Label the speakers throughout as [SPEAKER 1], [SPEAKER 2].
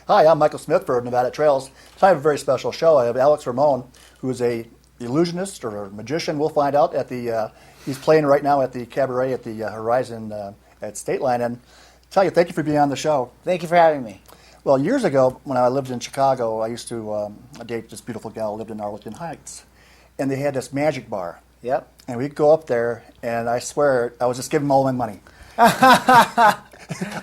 [SPEAKER 1] Hi, I'm Michael Smith for Nevada Trails. Tonight I have a very special show. I have Alex Ramon, who is a illusionist or a magician. We'll find out at the. He's playing right now at the cabaret at the Horizon at State Line. And tell you, thank you for being on the show.
[SPEAKER 2] Thank you for having me.
[SPEAKER 1] Well, years ago, when I lived in Chicago, I used to date this beautiful gal who lived in Arlington Heights, and they had this magic bar.
[SPEAKER 2] Yep.
[SPEAKER 1] And we'd go up there, and I swear I was just giving them all my money.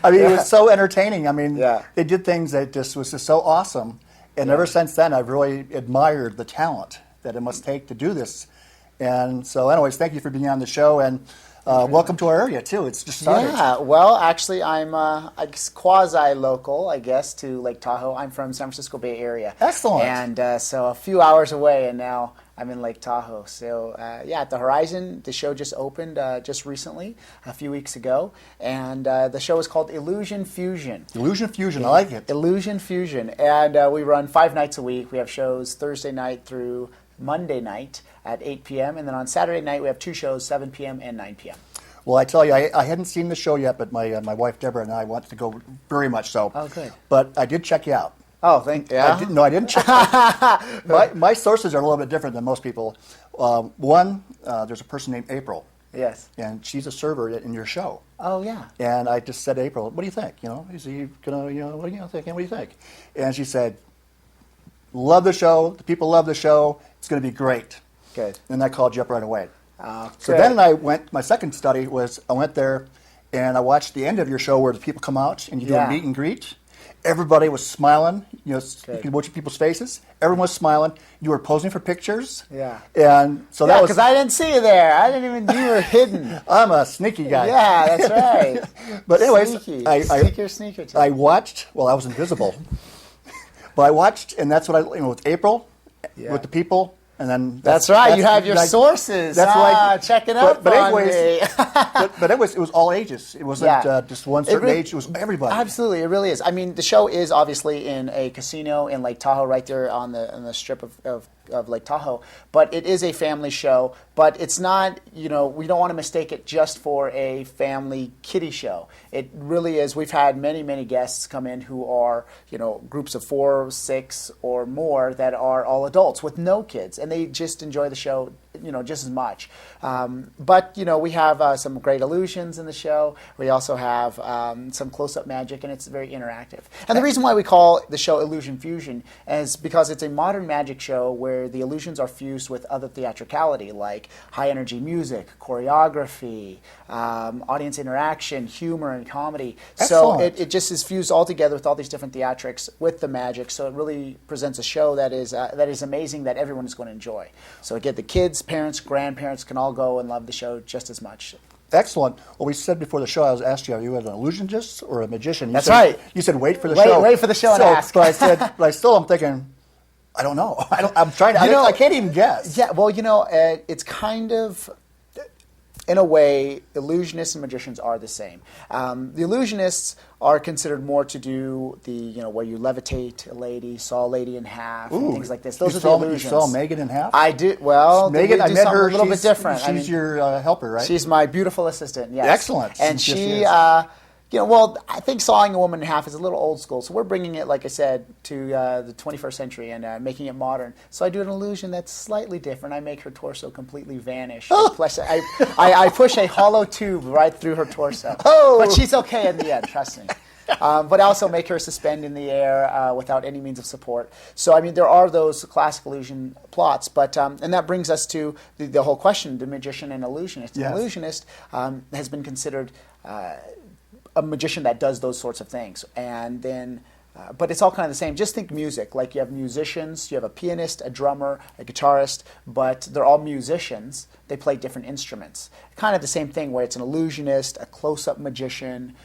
[SPEAKER 1] I mean, it was so entertaining. I mean, they did things that just was just so awesome. And ever since then, I've really admired the talent that it must take to do this. And so, anyways, thank you for being on the show, and welcome to our area too. It's just started.
[SPEAKER 2] Yeah. Well, actually, I'm quasi-local, I guess, to Lake Tahoe. I'm from San Francisco Bay Area.
[SPEAKER 1] Excellent.
[SPEAKER 2] And so a few hours away, and now I'm in Lake Tahoe. So at the Horizon, the show just opened just recently, a few weeks ago, and the show is called Illusion Fusion.
[SPEAKER 1] Illusion Fusion, I like it.
[SPEAKER 2] Illusion Fusion, and we run 5 nights a week. We have shows Thursday night through Monday night at 8 p.m. And then on Saturday night, we have 2 shows, 7 p.m. and 9 p.m.
[SPEAKER 1] Well, I tell you, I hadn't seen the show yet, but my wife Deborah and I wanted to go very much so.
[SPEAKER 2] Oh, good.
[SPEAKER 1] But I did check you out.
[SPEAKER 2] Oh, thank you. Yeah?
[SPEAKER 1] I didn't check. my sources are a little bit different than most people. One, there's a person named April.
[SPEAKER 2] Yes.
[SPEAKER 1] And she's a server in your show.
[SPEAKER 2] Oh, yeah.
[SPEAKER 1] And I just said to April, what do you think? You know, is he gonna, what do you think? What do you think? And she said, love the show. The people love the show. It's going to be great.
[SPEAKER 2] Good.
[SPEAKER 1] And I called you up right away. So
[SPEAKER 2] good.
[SPEAKER 1] then I went. My second study was I went there, and I watched the end of your show where the people come out and you do a meet and greet. Everybody was smiling. You could watch people's faces. Everyone was smiling. You were posing for pictures.
[SPEAKER 2] Yeah.
[SPEAKER 1] And so that was
[SPEAKER 2] because I didn't see you there. I didn't even. You were hidden.
[SPEAKER 1] I'm a sneaky guy.
[SPEAKER 2] Yeah, that's right.
[SPEAKER 1] But anyways,
[SPEAKER 2] sneaker.
[SPEAKER 1] I watched. Well, I was invisible, but I watched, and that's what I with April, with the people. And then
[SPEAKER 2] that's right. You have your sources.
[SPEAKER 1] That's right.
[SPEAKER 2] Check it out.
[SPEAKER 1] But anyways, but it was all ages. It wasn't just one certain age. It was everybody.
[SPEAKER 2] Absolutely, it really is. I mean, the show is obviously in a casino in Lake Tahoe, right there on the strip of Lake Tahoe. But it is a family show. But it's not. We don't want to mistake it just for a family kiddie show. It really is. We've had many guests come in who are groups of 4, 6, or more that are all adults with no kids. And they just enjoy the show, just as much. But we have some great illusions in the show. We also have some close-up magic, and it's very interactive. And the reason why we call the show Illusion Fusion is because it's a modern magic show where the illusions are fused with other theatricality, like high-energy music, choreography, audience interaction, humor, and comedy.
[SPEAKER 1] Excellent.
[SPEAKER 2] So it just is fused all together with all these different theatrics with the magic. So it really presents a show that is amazing that everyone is going to enjoy. So again, the kids, parents, grandparents can all go and love the show just as much.
[SPEAKER 1] Excellent. Well, we said before the show, I was asked you, are you an illusionist or a magician?
[SPEAKER 2] That's right.
[SPEAKER 1] You said wait for the show.
[SPEAKER 2] Wait for the show and ask.
[SPEAKER 1] But I said, I'm thinking, I don't know. I'm trying to. I can't even guess.
[SPEAKER 2] Yeah. Well, it's kind of. In a way, illusionists and magicians are the same. The illusionists are considered more to do the, where you levitate a lady, saw a lady in half, and things like this. Those are the illusions.
[SPEAKER 1] You saw Megan in half?
[SPEAKER 2] I did. Well,
[SPEAKER 1] Megan, I met her.
[SPEAKER 2] A little bit different.
[SPEAKER 1] She's your helper, right?
[SPEAKER 2] She's my beautiful assistant. Yes.
[SPEAKER 1] Excellent.
[SPEAKER 2] And she. I think sawing a woman in half is a little old school. So we're bringing it, like I said, to the 21st century and making it modern. So I do an illusion that's slightly different. I make her torso completely vanish. I push a hollow tube right through her torso.
[SPEAKER 1] Oh.
[SPEAKER 2] But she's okay in the end, trust me. But I also make her suspend in the air without any means of support. So, I mean, there are those classic illusion plots. But and that brings us to the whole question, the magician and illusionist. Yes. An illusionist has been considered a magician that does those sorts of things. And then, but it's all kind of the same. Just think music. Like you have musicians, you have a pianist, a drummer, a guitarist, but they're all musicians. They play different instruments. Kind of the same thing where it's an illusionist, a close-up magician,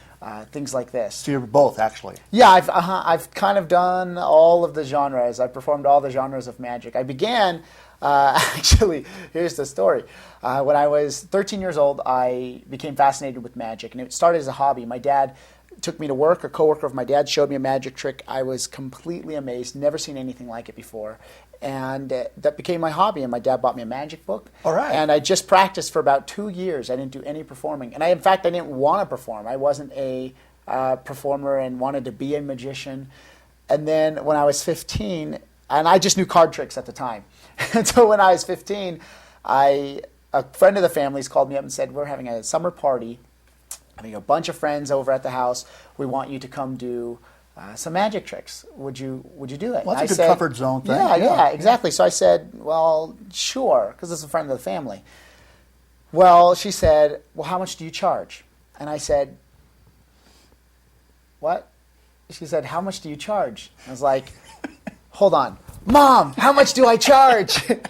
[SPEAKER 2] things like this.
[SPEAKER 1] So you're both, actually.
[SPEAKER 2] Yeah, I've kind of done all of the genres. I've performed all the genres of magic. I began, actually, here's the story. When I was 13 years old, I became fascinated with magic, and it started as a hobby. My dad took me to work. A coworker of my dad showed me a magic trick. I was completely amazed, never seen anything like it before. And that became my hobby, and my dad bought me a magic book.
[SPEAKER 1] All right.
[SPEAKER 2] And I just practiced for about 2 years. I didn't do any performing. And in fact, I didn't want to perform. I wasn't a performer and wanted to be a magician. And then when I was 15, and I just knew card tricks at the time. And so when I was 15, a friend of the family's called me up and said, we're having a summer party, having a bunch of friends over at the house. We want you to come do some magic tricks. Would you do it?
[SPEAKER 1] Well, that's a good comfort zone thing.
[SPEAKER 2] Yeah, exactly. So I said, well, sure, because it's a friend of the family. Well, she said, well, how much do you charge? And I said, what? She said, how much do you charge? I was like, hold on. Mom, how much do I charge? And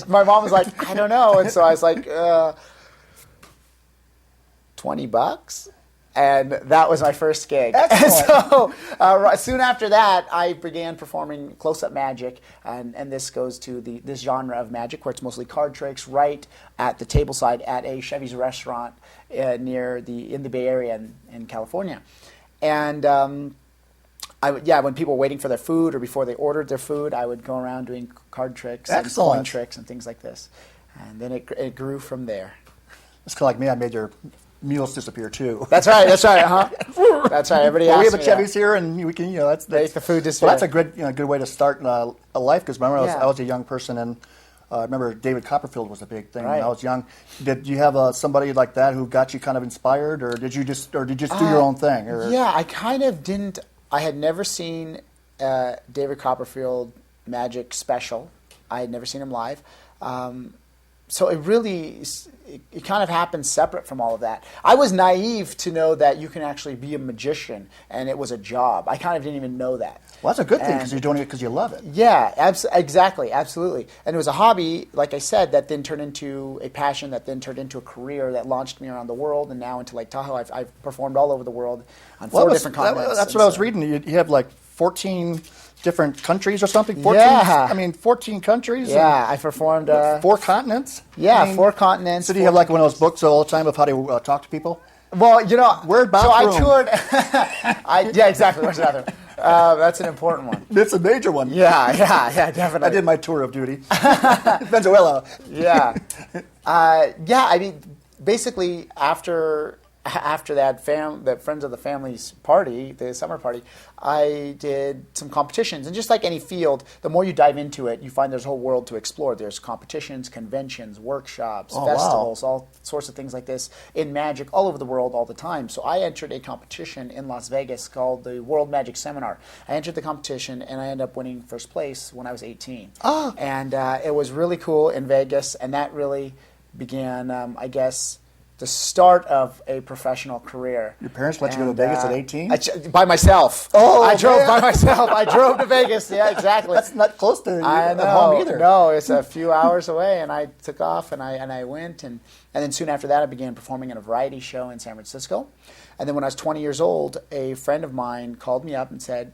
[SPEAKER 2] my mom was like, I don't know. And so I was like, $20. And that was my first gig.
[SPEAKER 1] Excellent.
[SPEAKER 2] And so soon after that, I began performing close-up magic, and this goes to this genre of magic where it's mostly card tricks, right at the tableside at a Chevy's restaurant in the Bay Area in California. And when people were waiting for their food or before they ordered their food, I would go around doing card tricks and coin tricks and things like this. And then it grew from there.
[SPEAKER 1] It's kind of like me. I made your meals disappear too.
[SPEAKER 2] That's right. That's right. That's right. Everybody.
[SPEAKER 1] We have a Chevy's here, and we can, that's
[SPEAKER 2] make the food disappear.
[SPEAKER 1] Well, that's a good way to start a life. Because remember, I was a young person, and I remember David Copperfield was a big thing when I was young. Did you have somebody like that who got you kind of inspired, or did you just do your own thing? Or?
[SPEAKER 2] Yeah, I kind of didn't. I had never seen David Copperfield magic special. I had never seen him live. So it kind of happened separate from all of that. I was naive to know that you can actually be a magician, and it was a job. I kind of didn't even know that.
[SPEAKER 1] Well, that's a good thing because you're doing it because you love it.
[SPEAKER 2] Yeah, exactly, absolutely. And it was a hobby, like I said, that then turned into a passion, that then turned into a career that launched me around the world, and now into Lake Tahoe. I've performed all over the world on four different continents.
[SPEAKER 1] That's what I was reading. You have like 14 different countries or something? 14,
[SPEAKER 2] yeah.
[SPEAKER 1] 14 countries?
[SPEAKER 2] Yeah, I performed...
[SPEAKER 1] 4 continents?
[SPEAKER 2] Yeah, 4 continents.
[SPEAKER 1] So do you have like one of those books all the time of how to talk to people?
[SPEAKER 2] Well,
[SPEAKER 1] Where's Bob's room?
[SPEAKER 2] I toured... yeah, exactly. Where's the bathroom? That's an important one.
[SPEAKER 1] It's a major one.
[SPEAKER 2] Yeah, definitely.
[SPEAKER 1] I did my tour of duty. Venezuela.
[SPEAKER 2] Yeah. Basically, after that Friends of the Family's party, the summer party, I did some competitions. And just like any field, the more you dive into it, you find there's a whole world to explore. There's competitions, conventions, workshops, festivals, all sorts of things like this in magic all over the world all the time. So I entered a competition in Las Vegas called the World Magic Seminar. I entered the competition, and I ended up winning first place when I was 18.
[SPEAKER 1] Oh.
[SPEAKER 2] And it was really cool in Vegas, and that really began, the start of a professional career.
[SPEAKER 1] Your parents let you go to Vegas at 18?
[SPEAKER 2] By myself.
[SPEAKER 1] Oh,
[SPEAKER 2] I drove by myself. I drove to Vegas. Yeah, exactly.
[SPEAKER 1] That's not close to home either.
[SPEAKER 2] No, it's a few hours away, and I took off, and I went, and then soon after that, I began performing in a variety show in San Francisco. And then when I was 20 years old, a friend of mine called me up and said,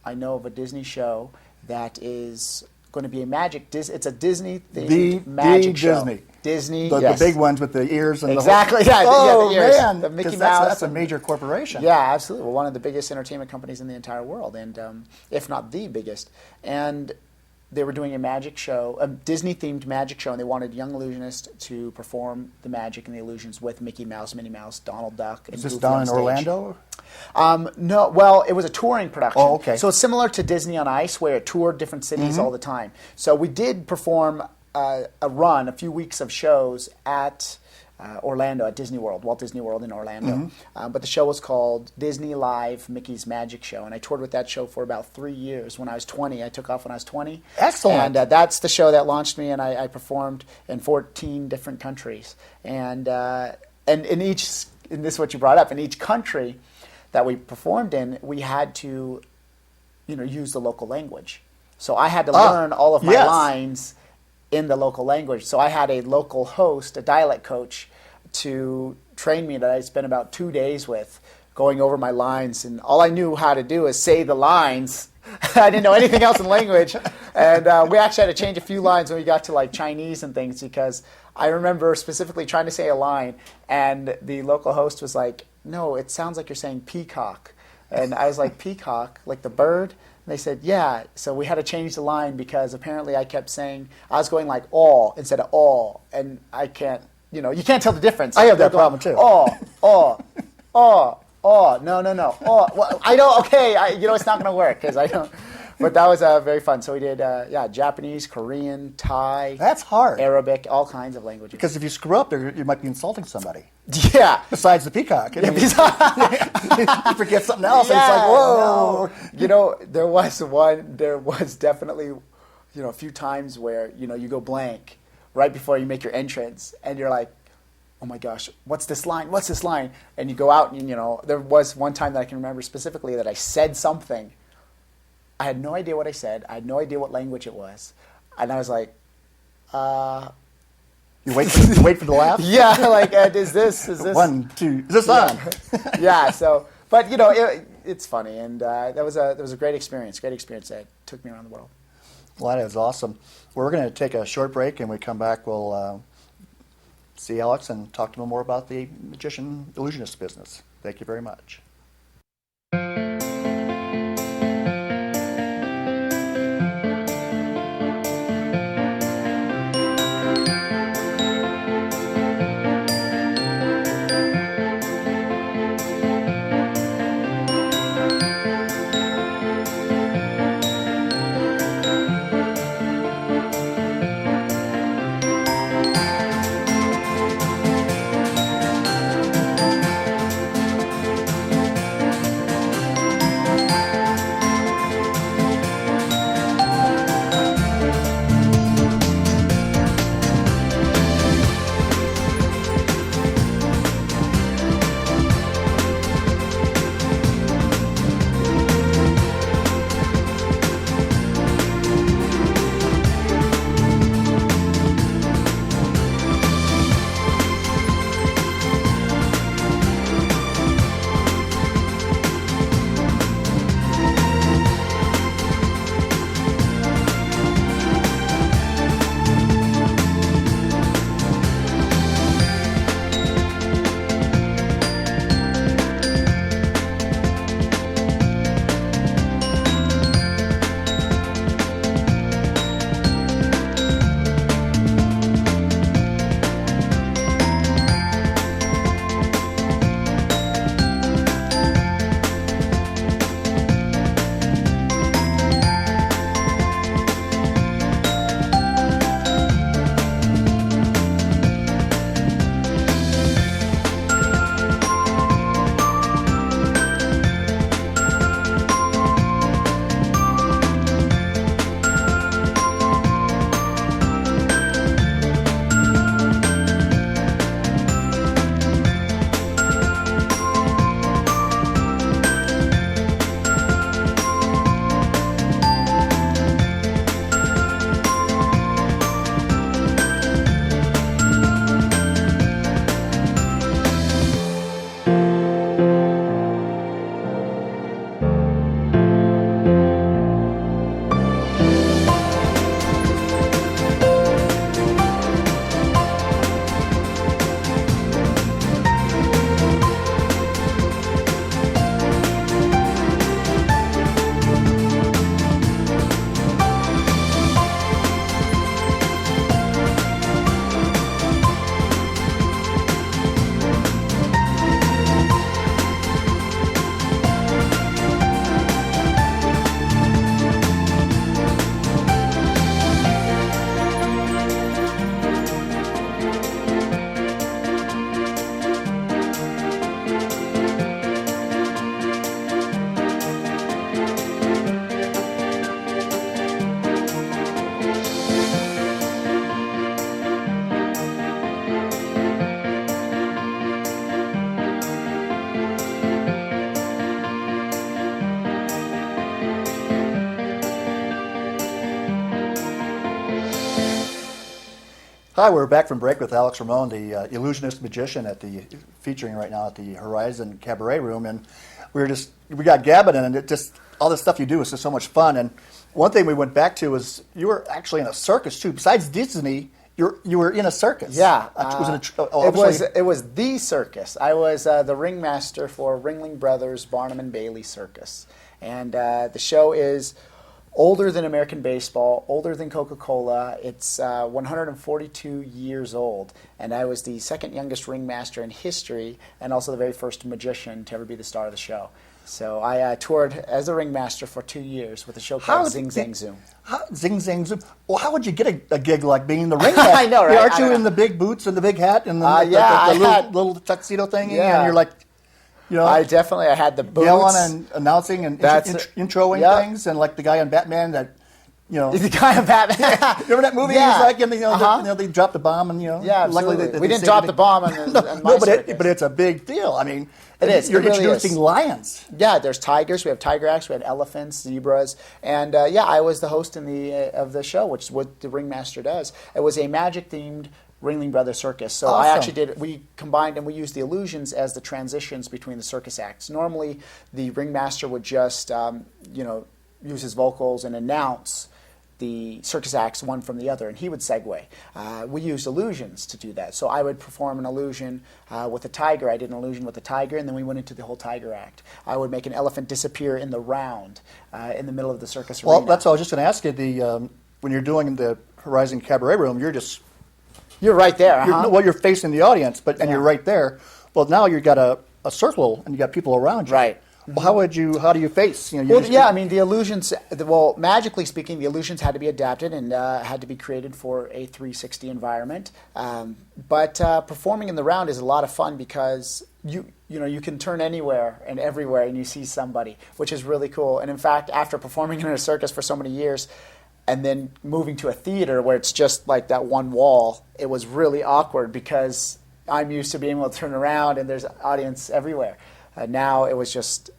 [SPEAKER 2] I know of a Disney show that is going to be a magic. It's a Disney-themed magic show. Disney,
[SPEAKER 1] the big ones with the ears and
[SPEAKER 2] exactly,
[SPEAKER 1] the whole...
[SPEAKER 2] the ears.
[SPEAKER 1] Man,
[SPEAKER 2] the Mickey Mouse.
[SPEAKER 1] That's a major corporation.
[SPEAKER 2] Yeah, absolutely. Well, one of the biggest entertainment companies in the entire world, and if not the biggest. And they were doing a magic show, a Disney-themed magic show, and they wanted young illusionists to perform the magic and the illusions with Mickey Mouse, Minnie Mouse, Donald Duck.
[SPEAKER 1] Is this down in Orlando?
[SPEAKER 2] No, well, it was a touring production.
[SPEAKER 1] Oh, okay.
[SPEAKER 2] So it's similar to Disney on Ice, where it toured different cities all the time. So we did perform a few weeks of shows at Orlando, at Disney World, Walt Disney World in Orlando. But the show was called Disney Live Mickey's Magic Show, and I toured with that show for about 3 years. When I was 20, I took off when I was 20.
[SPEAKER 1] Excellent.
[SPEAKER 2] And that's the show that launched me, and I performed in 14 different countries. And in this is what you brought up, in each country that we performed in, we had to, use the local language. So I had to learn all of my lines in the local language. So I had a local host, a dialect coach, to train me that I spent about 2 days with, going over my lines. And all I knew how to do is say the lines. I didn't know anything else in language. And we actually had to change a few lines when we got to like Chinese and things, because I remember specifically trying to say a line, and the local host was like, no, it sounds like you're saying peacock. And I was like, peacock? Like the bird? And they said, yeah. So we had to change the line because apparently I kept saying, I was going like all instead of all. And I can't, you can't tell the difference.
[SPEAKER 1] I have that problem too.
[SPEAKER 2] Oh. no. Oh, well, I know. Okay, it's not going to work because I don't. But that was very fun. So we did, Japanese, Korean, Thai.
[SPEAKER 1] That's hard.
[SPEAKER 2] Arabic, all kinds of languages.
[SPEAKER 1] Because if you screw up, you might be insulting somebody.
[SPEAKER 2] Yeah.
[SPEAKER 1] Besides the peacock. I mean, you forget something else, and it's like, whoa.
[SPEAKER 2] No. There was definitely, a few times where, you go blank right before you make your entrance, and you're like, oh my gosh, what's this line? What's this line? And you go out, and, there was one time that I can remember specifically that I said something. I had no idea what I said. I had no idea what language it was. And I was like,
[SPEAKER 1] You wait for the laugh?
[SPEAKER 2] Yeah, like, is this...
[SPEAKER 1] 1, 2, is this on?
[SPEAKER 2] Yeah, but, it's funny. And that was a great experience that took me around the world.
[SPEAKER 1] Well, that is awesome. We're going to take a short break, and when we come back, we'll see Alex and talk to him more about the magician illusionist business. Thank you very much. Hi, we're back from break with Alex Ramon, the illusionist magician featuring right now at the Horizon Cabaret Room, and we got gabbing, and it just all the stuff you do is just so much fun. And one thing we went back to was you were actually in a circus too. Besides Disney, you were in a circus.
[SPEAKER 2] Yeah,
[SPEAKER 1] it
[SPEAKER 2] was the circus. I was the ringmaster for Ringling Brothers Barnum and Bailey Circus, and the show is older than American baseball, older than Coca-Cola. It's 142 years old, and I was the second youngest ringmaster in history, and also the very first magician to ever be the star of the show. So I toured as a ringmaster for 2 years with a show called Zing Zang Zoom.
[SPEAKER 1] Zing Zang Zoom. Well, how would you get a gig like being the ringmaster?
[SPEAKER 2] I know, right?
[SPEAKER 1] Aren't you in the big boots and the big hat and the little tuxedo thing?
[SPEAKER 2] Yeah.
[SPEAKER 1] And you're like,
[SPEAKER 2] I had the boots.
[SPEAKER 1] Yelling and announcing and introing things, and like the guy on Batman that,
[SPEAKER 2] The guy on Batman.
[SPEAKER 1] Remember that movie?
[SPEAKER 2] Yeah.
[SPEAKER 1] He's like, they dropped the bomb and,
[SPEAKER 2] Yeah,
[SPEAKER 1] luckily
[SPEAKER 2] we didn't drop the bomb
[SPEAKER 1] but it's a big deal. I mean,
[SPEAKER 2] it is.
[SPEAKER 1] You're
[SPEAKER 2] it really
[SPEAKER 1] introducing
[SPEAKER 2] is.
[SPEAKER 1] Lions.
[SPEAKER 2] Yeah, there's tigers. We have tiger acts. We have elephants, zebras, and I was the host of the show, which is what the ringmaster does. It was a magic-themed Ringling Brothers Circus. So
[SPEAKER 1] Awesome.
[SPEAKER 2] we combined and we used the illusions as the transitions between the circus acts. Normally, the ringmaster would just, use his vocals and announce the circus acts one from the other, and he would segue. We used illusions to do that. So I would perform an illusion with a tiger. I did an illusion with a tiger, and then we went into the whole tiger act. I would make an elephant disappear in the round in the middle of the circus arena.
[SPEAKER 1] Well, that's what I was just going to ask you. When you're doing the Horizon Cabaret Room,
[SPEAKER 2] You're right there.
[SPEAKER 1] You're facing the audience, and you're right there. Well, now you've got a circle, and you got people around you.
[SPEAKER 2] Right.
[SPEAKER 1] Well, how do you face?
[SPEAKER 2] The illusions. Magically speaking, the illusions had to be adapted and had to be created for a 360 environment. But performing in the round is a lot of fun because you can turn anywhere and everywhere, and you see somebody, which is really cool. And in fact, after performing in a circus for so many years, and then moving to a theater where it's just like that one wall, it was really awkward because I'm used to being able to turn around and there's an audience everywhere. Now it was just,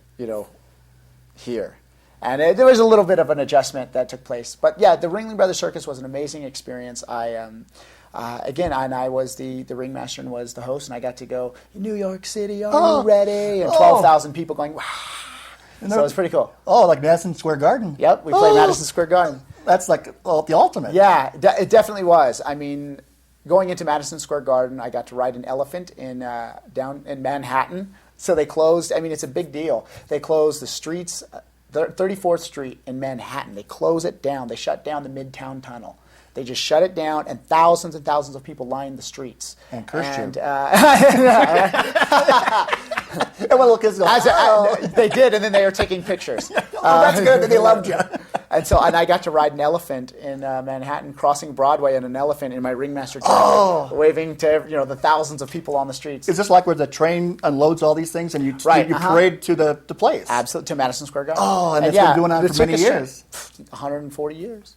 [SPEAKER 2] here. And there was a little bit of an adjustment that took place. But yeah, the Ringling Brothers Circus was an amazing experience. I was the ringmaster and was the host, and I got to go, New York City, are you ready? And 12,000 people going, wow. So it was pretty cool.
[SPEAKER 1] Oh, like Madison Square Garden.
[SPEAKER 2] Yep, we played Madison Square Garden.
[SPEAKER 1] That's like the ultimate.
[SPEAKER 2] Yeah, it definitely was. I mean, going into Madison Square Garden, I got to ride an elephant down in Manhattan. So they closed. I mean, it's a big deal. They closed the streets, 34th Street in Manhattan. They close it down. They shut down the Midtown Tunnel. They just shut it down, and thousands of people lined the streets.
[SPEAKER 1] And cursed you.
[SPEAKER 2] And one little kids go, they did, and then they were taking pictures.
[SPEAKER 1] That's good. They loved you.
[SPEAKER 2] And I got to ride an elephant in Manhattan, crossing Broadway on an elephant in my ringmaster jacket, waving to the thousands of people on the streets.
[SPEAKER 1] Is this like where the train unloads all these things and you parade to the place?
[SPEAKER 2] Absolutely, to Madison Square Garden.
[SPEAKER 1] Oh, and it's been going on for many years.
[SPEAKER 2] 140 years.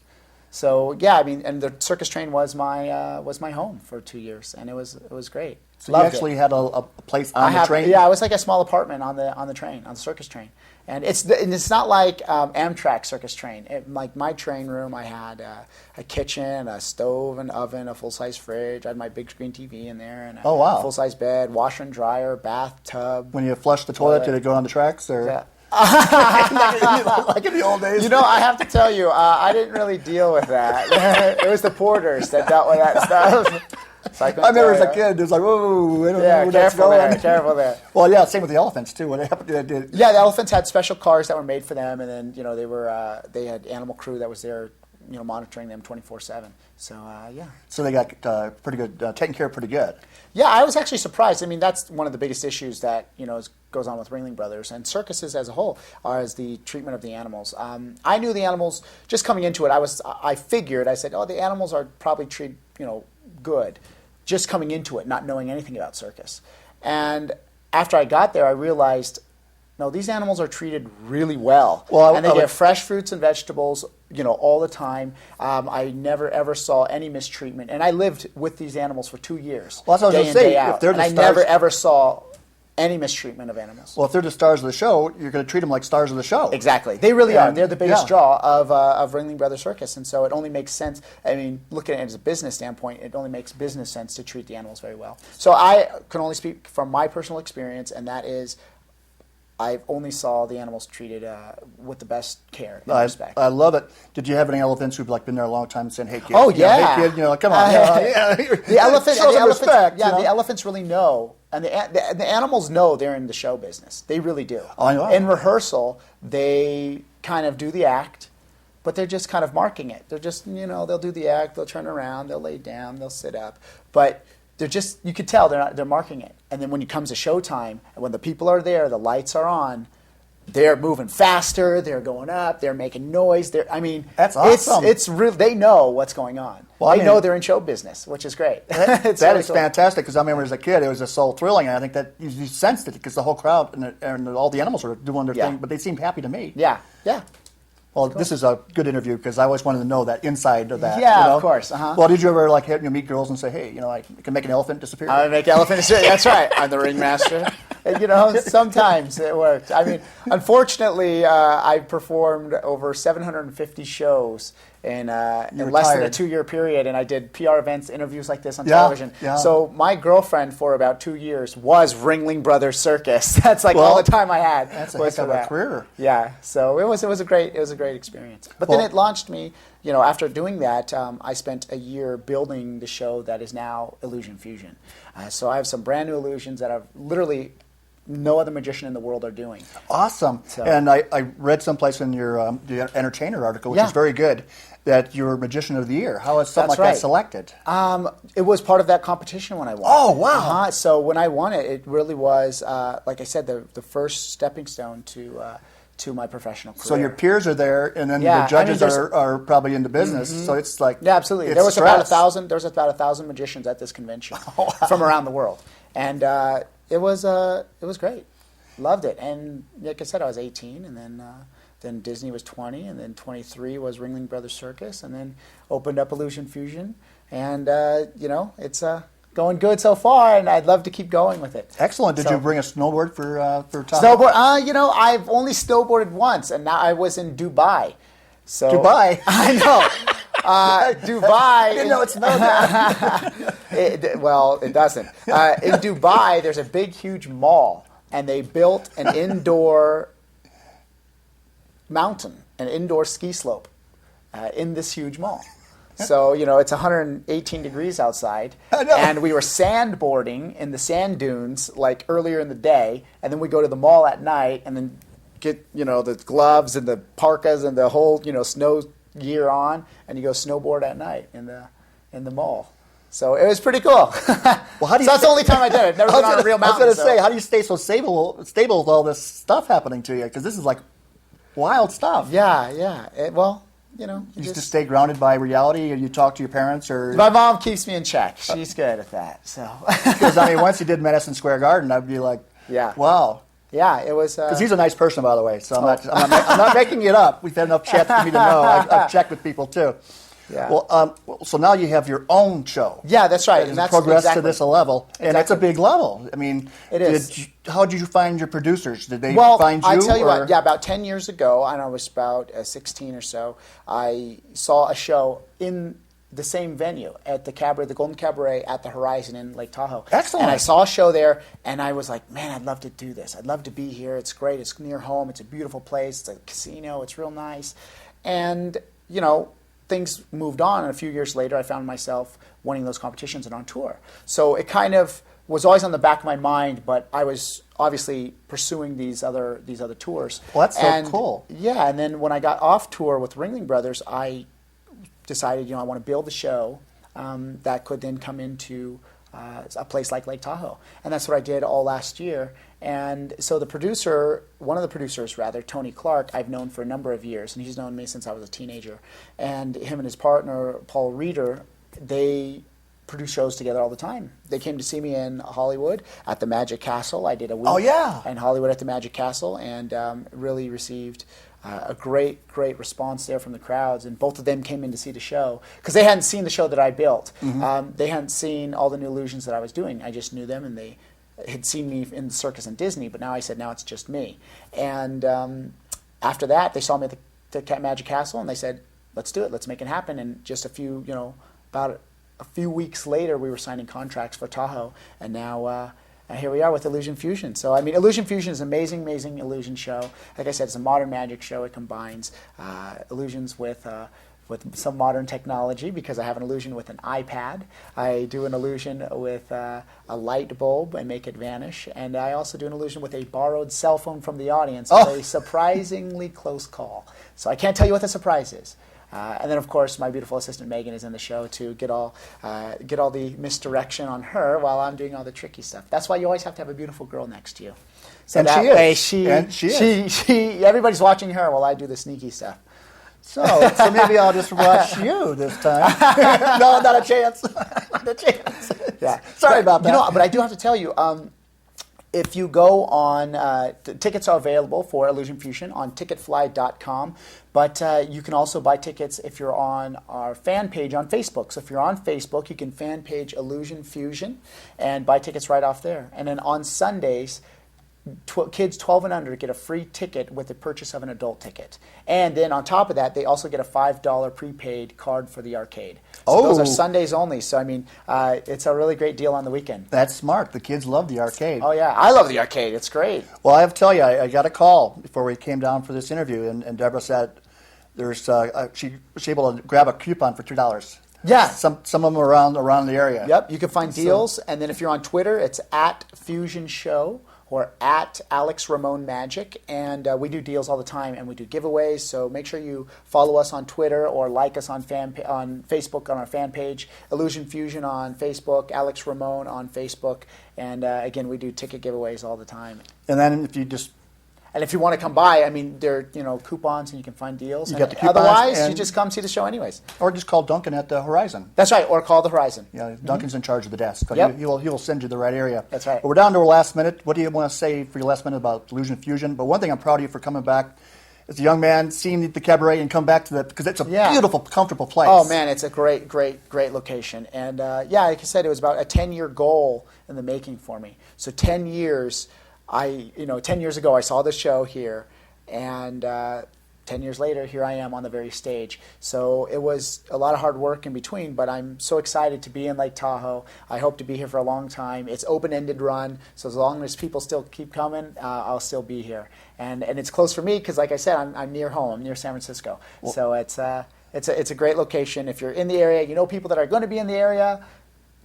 [SPEAKER 2] So yeah, I mean, and the circus train was my home for 2 years, and it was great.
[SPEAKER 1] So you actually had a place on the train?
[SPEAKER 2] Yeah, it was like a small apartment on the train, on the circus train. And it's not like Amtrak circus train. Like my train room, I had a kitchen, a stove, an oven, a full-size fridge. I had my big screen TV in there, and a full-size bed, washer and dryer, bathtub.
[SPEAKER 1] When you flushed the toilet, did it go on the tracks? Or?
[SPEAKER 2] Yeah.
[SPEAKER 1] Like in the old days?
[SPEAKER 2] I have to tell you, I didn't really deal with that. It was the porters that dealt with that stuff. So I
[SPEAKER 1] remember as a kid, it was like, whoa, I don't know where that's going.
[SPEAKER 2] Careful there.
[SPEAKER 1] Well, yeah, same with the elephants, too. What happened?
[SPEAKER 2] Yeah, the elephants had special cars that were made for them, and then, they had animal crew that was there, monitoring them 24/7. So, yeah.
[SPEAKER 1] So they got pretty good, taken care of pretty good.
[SPEAKER 2] Yeah, I was actually surprised. I mean, that's one of the biggest issues that, goes on with Ringling Brothers and circuses as a whole, is the treatment of the animals. I knew the animals, just coming into it, I said, the animals are probably treated, good, just coming into it, not knowing anything about circus. And after I got there, I realized, no, these animals are treated really well. And they get fresh fruits and vegetables, all the time. I never, ever saw any mistreatment. And I lived with these animals for 2 years,
[SPEAKER 1] well, that's what I was going to say. If they're the
[SPEAKER 2] I never, ever saw any mistreatment of animals.
[SPEAKER 1] Well, if they're the stars of the show, you're going to treat them like stars of the show.
[SPEAKER 2] Exactly. They really are. They're the biggest draw of Ringling Brothers Circus. And so it only makes sense. I mean, looking at it as a business standpoint, it only makes business sense to treat the animals very well. So I can only speak from my personal experience, and that is I only saw the animals treated with the best care and respect.
[SPEAKER 1] I love it. Did you have any elephants who've been there a long time saying, "Hey kid"?
[SPEAKER 2] Oh yeah.
[SPEAKER 1] Hey kid, come on.
[SPEAKER 2] The elephants.
[SPEAKER 1] Show some respect.
[SPEAKER 2] The elephants really know, and the animals know they're in the show business. They really do.
[SPEAKER 1] Oh, I know.
[SPEAKER 2] In rehearsal, they kind of do the act, but they're just kind of marking it. They're just, they'll do the act, they'll turn around, they'll lay down, they'll sit up, but they're just, you could tell they're marking it. And then when it comes to showtime, and when the people are there, the lights are on, they're moving faster, they're going up, they're making noise.
[SPEAKER 1] That's awesome.
[SPEAKER 2] It's real. They know what's going on. They know they're in show business, which is great.
[SPEAKER 1] That is cool. Fantastic, because I remember as a kid, it was just so thrilling, and I think that you sensed it because the whole crowd and all the animals were doing their thing, but they seemed happy to me.
[SPEAKER 2] Yeah.
[SPEAKER 1] Well, this is a good interview because I always wanted to know that inside of that.
[SPEAKER 2] Yeah, of course.
[SPEAKER 1] Well, did you ever meet girls and say, "Hey, I can make an elephant disappear"?
[SPEAKER 2] I make elephant disappear. That's right. I'm the ringmaster. And, sometimes it worked. Unfortunately, I performed over 750 shows in less than a 2-year period, and I did PR events, interviews like this on television.
[SPEAKER 1] Yeah.
[SPEAKER 2] So my girlfriend for about 2 years was Ringling Brothers Circus. That's all the time I had.
[SPEAKER 1] That's a heck of a career.
[SPEAKER 2] Yeah. So it was a great experience. But then it launched me. After doing that, I spent a year building the show that is now Illusion Fusion. So I have some brand new illusions that I've literally no other magician in the world are doing.
[SPEAKER 1] Awesome. So, and I read someplace in your the Entertainer article, which is very good, that you're Magician of the Year. How is something that selected?
[SPEAKER 2] It was part of that competition when I won.
[SPEAKER 1] Oh, wow.
[SPEAKER 2] So when I won it, it really was, like I said, the first stepping stone to my professional career.
[SPEAKER 1] So your peers are there, and then the judges are probably into business. So it's like
[SPEAKER 2] absolutely. There was about 1,000. There was about 1,000 magicians at this convention from around the world, and it was great. Loved it. And like I said, I was 18, and then Disney was 20, and then 23 was Ringling Brothers Circus, and then opened up Illusion Fusion, and it's going good so far, and I'd love to keep going with it.
[SPEAKER 1] Excellent. Did you bring a snowboard for Tahoe?
[SPEAKER 2] Snowboard? I've only snowboarded once, and now I was in Dubai. So
[SPEAKER 1] Dubai?
[SPEAKER 2] I know. Dubai.
[SPEAKER 1] I didn't know it snowed there.
[SPEAKER 2] Well, it doesn't. In Dubai, there's a big, huge mall, and they built an indoor mountain, an indoor ski slope in this huge mall. So, it's 118 degrees outside, and we were sandboarding in the sand dunes like earlier in the day, and then we go to the mall at night and then get, the gloves and the parkas and the whole, snow gear on, and you go snowboard at night in the mall. So it was pretty cool.
[SPEAKER 1] Well, how do you
[SPEAKER 2] that's the only time I did it. I've never been on a real mountain.
[SPEAKER 1] I was going to say, how do you stay so stable with all this stuff happening to you? Because this is like wild stuff.
[SPEAKER 2] Yeah. You
[SPEAKER 1] just stay grounded by reality, and you talk to your parents, or
[SPEAKER 2] my mom keeps me in check. She's good at that. So
[SPEAKER 1] because once you did Madison Square Garden, I'd be like, wow.
[SPEAKER 2] Yeah, it was.
[SPEAKER 1] Because he's a nice person, by the way. So I'm not making it up. We've had enough chat for me to know. I've checked with people too.
[SPEAKER 2] Yeah.
[SPEAKER 1] Well, so now you have your own show.
[SPEAKER 2] Yeah, that's right.
[SPEAKER 1] And that's progressed to this level, and it's a big level.
[SPEAKER 2] It is.
[SPEAKER 1] How did you find your producers? Did they find you?
[SPEAKER 2] I tell you what. Yeah, about 10 years ago, and I was about 16 or so. I saw a show in the same venue at the Golden Cabaret at the Horizon in Lake Tahoe.
[SPEAKER 1] Excellent.
[SPEAKER 2] And I saw a show there, and I was like, man, I'd love to do this. I'd love to be here. It's great. It's near home. It's a beautiful place. It's a casino. It's real nice. And, things moved on, and a few years later, I found myself winning those competitions and on tour. So it kind of was always on the back of my mind, but I was obviously pursuing these other tours.
[SPEAKER 1] Well, that's so cool.
[SPEAKER 2] Yeah, and then when I got off tour with Ringling Brothers, I decided, I want to build a show that could then come into a place like Lake Tahoe. And that's what I did all last year. And so one of the producers, Tony Clark, I've known for a number of years, and he's known me since I was a teenager. And him and his partner, Paul Reeder, they produce shows together all the time. They came to see me in Hollywood at the Magic Castle. I did a week in Hollywood at the Magic Castle, and really received a great response there from the crowds. And both of them came in to see the show because they hadn't seen the show that I built. Mm-hmm. They hadn't seen all the new illusions that I was doing. I just knew them, and they had seen me in the Circus and Disney, but now I said, now it's just me. And after that, they saw me at the Magic Castle, and they said, let's do it. Let's make it happen. And just about a few weeks later, we were signing contracts for Tahoe, and now here we are with Illusion Fusion. So, Illusion Fusion is an amazing illusion show. Like I said, it's a modern magic show. It combines illusions with with some modern technology because I have an illusion with an iPad. I do an illusion with a light bulb and make it vanish. And I also do an illusion with a borrowed cell phone from the audience with a surprisingly close call. So I can't tell you what the surprise is. And then, of course, my beautiful assistant Megan is in the show to get all the misdirection on her while I'm doing all the tricky stuff. That's why you always have to have a beautiful girl next to you. So
[SPEAKER 1] and
[SPEAKER 2] that
[SPEAKER 1] she
[SPEAKER 2] way
[SPEAKER 1] is.
[SPEAKER 2] everybody's watching her while I do the sneaky stuff.
[SPEAKER 1] So maybe I'll just watch you this time. No, not a chance. Not a chance.
[SPEAKER 2] Yeah.
[SPEAKER 1] Sorry about that.
[SPEAKER 2] But I do have to tell you, if you go on, the tickets are available for Illusion Fusion on ticketfly.com, but you can also buy tickets if you're on our fan page on Facebook. So if you're on Facebook, you can fan page Illusion Fusion and buy tickets right off there. And then on Sundays, kids 12 and under get a free ticket with the purchase of an adult ticket. And then on top of that, they also get a $5 prepaid card for the arcade. So those are Sundays only. So, I mean, it's a really great deal on the weekend.
[SPEAKER 1] That's smart. The kids love the arcade.
[SPEAKER 2] Oh, yeah. I love the arcade. It's great.
[SPEAKER 1] Well, I have to tell you, I got a call before we came down for this interview, and Deborah said she was able to grab a coupon for $2.
[SPEAKER 2] Yeah.
[SPEAKER 1] Some of them around the area.
[SPEAKER 2] Yep. You can find deals. And then if you're on Twitter, it's @FusionShow. Or @Alex Ramon Magic, and we do deals all the time, and we do giveaways. So make sure you follow us on Twitter or like us on Facebook on our fan page, Illusion Fusion on Facebook, Alex Ramon on Facebook, and again, we do ticket giveaways all the time.
[SPEAKER 1] And then if you
[SPEAKER 2] want to come by, I mean, there are coupons and you can find deals.
[SPEAKER 1] You got the coupons.
[SPEAKER 2] Otherwise, you just come see the show anyways.
[SPEAKER 1] Or just call Duncan at the Horizon.
[SPEAKER 2] That's right, or call the Horizon.
[SPEAKER 1] Yeah, Duncan's in charge of the desk. So
[SPEAKER 2] Yep.
[SPEAKER 1] He'll send you the right area.
[SPEAKER 2] That's right.
[SPEAKER 1] But we're down to our last minute. What do you want to say for your last minute about Illusion Fusion? But one thing I'm proud of you for coming back as a young man, seeing the cabaret and come back to because it's a beautiful, comfortable place.
[SPEAKER 2] Oh, man, it's a great, great, great location. And, like I said, it was about a 10-year goal in the making for me. So 10 years, 10 years ago, I saw the show here. And 10 years later, here I am on the very stage. So it was a lot of hard work in between, but I'm so excited to be in Lake Tahoe. I hope to be here for a long time. It's open-ended run, so as long as people still keep coming, I'll still be here. And it's close for me because, like I said, I'm near home. I'm near San Francisco. Well, so it's a great location. If you're in the area, you know people that are going to be in the area,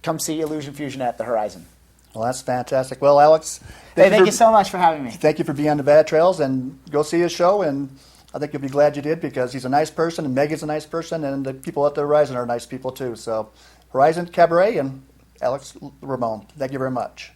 [SPEAKER 2] come see Illusion Fusion at the Horizon.
[SPEAKER 1] Well, that's fantastic. Well, Alex,
[SPEAKER 2] thank you so much for having me.
[SPEAKER 1] Thank you for being on the Bad Trails, and go see his show, and I think you'll be glad you did because he's a nice person, and Megan's a nice person, and the people at the Horizon are nice people too. So, Horizon Cabaret and Alex Ramon, thank you very much.